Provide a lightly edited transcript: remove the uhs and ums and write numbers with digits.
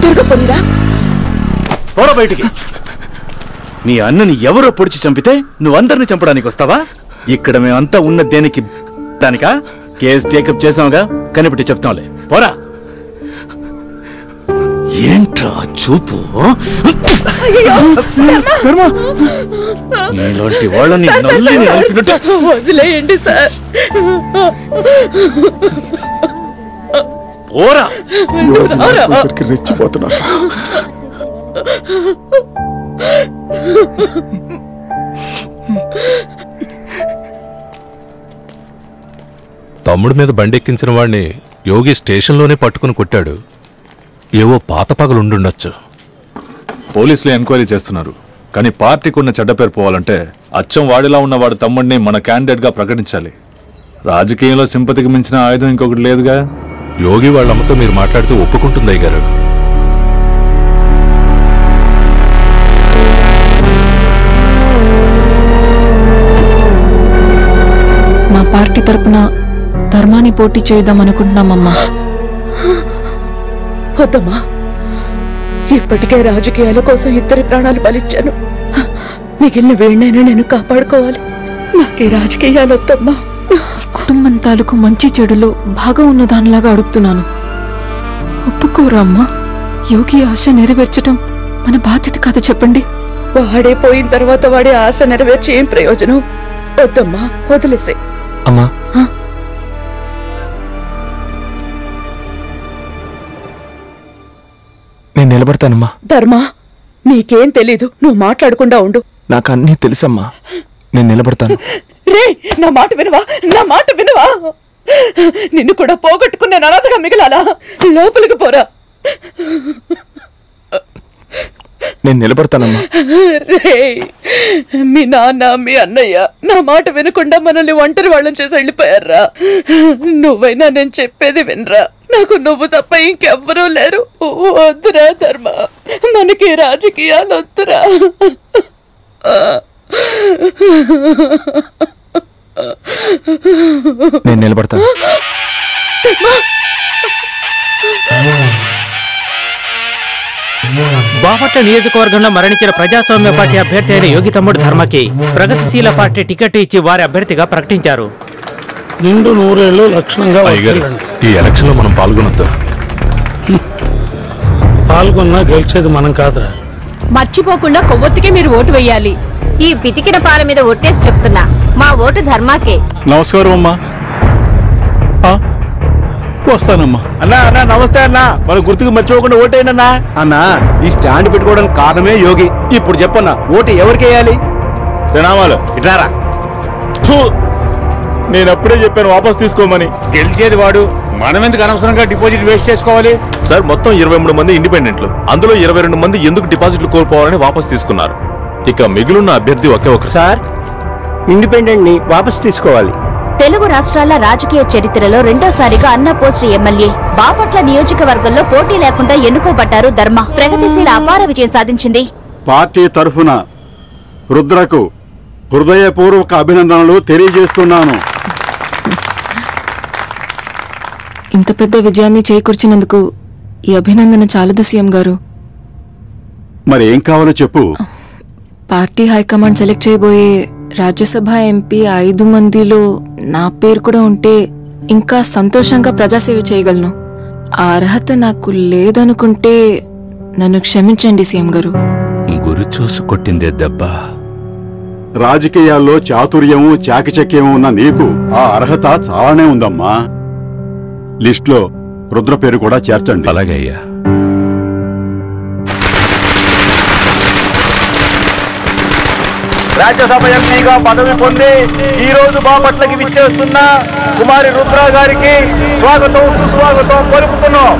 జరగపోయిరా పోరా బయటికి. మీ అన్నని ఎవరో పొడిచి చంపితే నువ్వందరిని చంపడానికి వస్తావా? ఇక్కడ మేమంతా ఉన్న దేనికి దానికా? కేసు టేకప్ చేసావుగా, కనిపెట్టి చెప్తాంలే. పోరా. ఏంట్రా చూపు? నీలాంటి వాళ్ళని వదిలేయండి సార్. పోరా. రెచ్చిపోతున్నారు. తమ్ముడి మీద బండెక్కించిన వాడిని యోగి స్టేషన్లోనే పట్టుకుని కొట్టాడు. ఏవో పాత పగలుండుండొచ్చు. పోలీసులు ఎంక్వైరీ చేస్తున్నారు. కానీ పార్టీకి ఉన్న చెడ్డ పేరు పోవాలంటే అచ్చం వాడిలా ఉన్న వాడి తమ్ముడిని మన క్యాండిడేట్ గా ప్రకటించాలి. రాజకీయంలో సింపతికి మించిన ఆయుధం ఇంకొకటి లేదుగా. యోగి వాళ్ళమ్మతో మీరు మాట్లాడితే ఒప్పుకుంటుంది అయ్యగారు. మా పార్టీ తరపున ధర్మాన్ని పోటీ చేద్దాం అనుకుంటున్నామమ్మా. వద్దమ్మా, ఇప్పటికే రాజకీయాల కోసం ఇద్దరి ప్రాణాలు బలిచ్చాను. మిగిలిన వేణైనా నేను కాపాడుకోవాలి. నాకే రాజకీయాలు వద్దమ్మా. కుటుంబం తాలూకు మంచి చెడులో బాగా ఉన్న దానిలాగా అడుగుతున్నాను. ఒప్పుకోరా అమ్మా? యోగి ఆశ నెరవేర్చడం మన బాధ్యత కాదు చెప్పండి. వాడే పోయిన తర్వాత వాడే ఆశ నెరవేర్చి ఏం ప్రయోజనం? వద్దమ్మా, వదిలేసే. అమ్మా, నేను నిలబడతానమ్మా. ధర్మా, నీకేం తెలీదు. నువ్వు మాట్లాడకుండా ఉండు. నాకు అన్నీ తెలుసమ్మా. నేను నిలబడతాను. రే, నా మాట వినవా? నా మాట వినవా? నిన్ను కూడా పోగొట్టుకున్న అనాథగా మిగలాలా? లోపలికి పోరా. నేను నిలబడతానమ్మా. రే, మీ నాన్న మీ అన్నయ్య నా మాట వినకుండా మనల్ని ఒంటరి వాళ్ళని చేసి వెళ్ళిపోయారా? నువ్వైనా నేను చెప్పేది వినరా? నాకు నువ్వు తప్ప ఇంకెవ్వరూ లేరు. వద్దురా ధర్మ, మనకి రాజకీయాలు వద్దురా. నేను నిలబడతాను. బాపట్ల నియోజకవర్గంలో మరణించిన ప్రజాస్వామ్య పార్టీ అభ్యర్థి అయిన యోగి తమ్ముడు ధర్మకి ప్రగతిశీల పార్టీ టికెట్ ఇచ్చి వారి అభ్యర్థిగా ప్రకటించారు. నిండు నూరేళ్ళు లక్షణంగా ఈ ఎలక్షన్ లో మనం పాల్గొనొద్దు. పాల్గొన్నా గెలిచేది మనం కాదురా. మర్చిపోకుండా కొవ్వొత్తికే మీరు ఓటు వేయాలి. ఈ పితికిన పాల మీద ఒట్టేసి చెప్తున్నా, మా ఓటు ధర్మాకే. నమస్కారం అమ్మా. వస్తానమ్మా. అన్నా అన్నా నమస్తే అన్నా. మన గుర్తుకు మర్చిపోకుండా ఓటేనన్నా. అన్నా, ఈ స్టాండ్ పెట్టుకోవడానికి కారణమే యోగి. ఇప్పుడు చెప్పన్నా, ఓటు ఎవరికి వేయాలి? తినామాలు ఇటారా. నేను అప్పుడే చెప్పాను వాపస్ తీసుకోమని. గెలిచేది వాడు, మనం ఎందుకు అనవసరంగా డిపాజిట్ వేస్ట్ చేసుకోవాలి? సార్, మొత్తం 23 మంది ఇండిపెండెంట్లు, అందులో 22 మంది ఎందుకు డిపాజిట్లు కోల్పోవాలని వాపస్ తీసుకున్నారు. ఇక మిగిలిన అభ్యర్థి ఒకే ఒకరు. సార్, ఇండిపెండెంట్ ని వాపస్ తీసుకోవాలి. తెలుగు రాష్ట్రాల రాజకీయ చరిత్రలో రెండోసారిగా అన్న పోస్ట్ ఎమ్మెల్యే బాపట్ల నియోజకవర్గంలో పోటీ లేకుండా ఎన్నుకోబడ్డారు ధర్మ. ప్రగతిశీల అపార విజయం సాధించింది. పార్టీ తరఫున రుద్రకు హృదయపూర్వక అభినందనలు తెలియజేస్తున్నాను. ఇంత పెద్ద విజయాన్ని చేకూర్చినందుకు ఈ అభినందన చాలదు సీఎం గారు. మరి ఏం కావాలో చెప్పు. పార్టీ హైకమాండ్ సెలెక్ట్ చేయబోయే రాజ్యసభ ఎంపీ 5 మందిలో నా పేరు కూడా ఉంటే ఇంకా సంతోషంగా ప్రజాసేవ చేయగలను. ఆ అర్హత నాకు లేదనుకుంటే నన్ను క్షమించండి సీఎం గారు. గురి చూసి కొట్టిందే దెబ్బ. రాజకీయాల్లో చాతుర్యము చాకచక్యము ఉన్న నీకు ఆ అర్హత చాలానే ఉందమ్మా. లిస్టులో రుద్ర పేరు కూడా చేర్చండి. అలాగే అయ్యా. రాజ్యసభ ఎంపీగా పదవి పొంది ఈ రోజు బాపట్లకి విచ్చేస్తున్న కుమారి రుద్ర గారికి స్వాగతం సుస్వాగతం పలుకుతున్నాం.